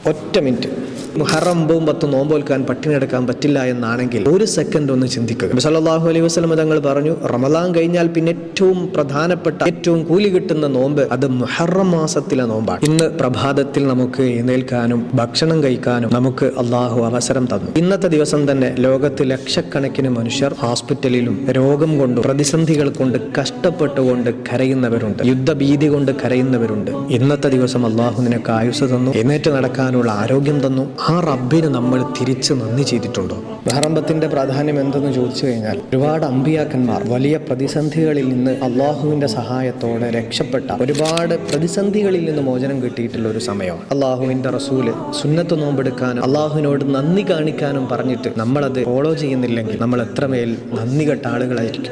ഒറ്റ മിനിറ്റ്. മുഹറം 9, 10 നോമ്പോൽക്കാൻ പട്ടിണി എടുക്കാൻ പറ്റില്ല എന്നാണെങ്കിൽ ഒരു സെക്കൻഡ് ഒന്ന് ചിന്തിക്കുക. നബി സല്ലല്ലാഹു അലൈഹി വസല്ലം തങ്ങൾ പറഞ്ഞു, റമദാൻ കഴിഞ്ഞാൽ പിന്നെ ഏറ്റവും പ്രധാനപ്പെട്ട, ഏറ്റവും കൂലി കിട്ടുന്ന നോമ്പ് അത് മുഹറം മാസത്തിലെ നോമ്പാണ്. ഇന്ന് പ്രഭാതത്തിൽ നമുക്ക് എഴുന്നേൽക്കാനും ഭക്ഷണം കഴിക്കാനും നമുക്ക് അള്ളാഹു അവസരം തന്നു. ഇന്നത്തെ ദിവസം തന്നെ ലോകത്ത് ലക്ഷക്കണക്കിന് മനുഷ്യർ ഹോസ്പിറ്റലിലും രോഗം കൊണ്ടും പ്രതിസന്ധികൾ കൊണ്ട് കഷ്ടപ്പെട്ടുകൊണ്ട് കരയുന്നവരുണ്ട്, യുദ്ധഭീതി കൊണ്ട് കരയുന്നവരുണ്ട്. ഇന്നത്തെ ദിവസം അള്ളാഹു നിനക്ക് ആയുസ് തന്നു, എഴുന്നേറ്റ് നടക്കാനുള്ള ആരോഗ്യം തന്നു. ആ റബ്ബിന് നമ്മൾ തിരിച്ച് നന്ദി ചെയ്തിട്ടുണ്ടോ? മുഹറം 10ന്റെ പ്രാധാന്യം എന്തെന്ന് ചോദിച്ചു കഴിഞ്ഞാൽ, ഒരുപാട് അമ്പിയാക്കന്മാർ വലിയ പ്രതിസന്ധികളിൽ നിന്ന് അള്ളാഹുവിന്റെ സഹായത്തോടെ രക്ഷപ്പെട്ട, ഒരുപാട് പ്രതിസന്ധികളിൽ നിന്ന് മോചനം കിട്ടിയിട്ടുള്ള ഒരു സമയമാണ്. അള്ളാഹുവിന്റെ റസൂല് സുന്നത്ത് നോമ്പെടുക്കാനും അള്ളാഹുവിനോട് നന്ദി കാണിക്കാനും പറഞ്ഞിട്ട് നമ്മളത് ഫോളോ ചെയ്യുന്നില്ലെങ്കിൽ നമ്മൾ എത്രമേൽ നന്ദി കെട്ട ആളുകളായിരിക്കും.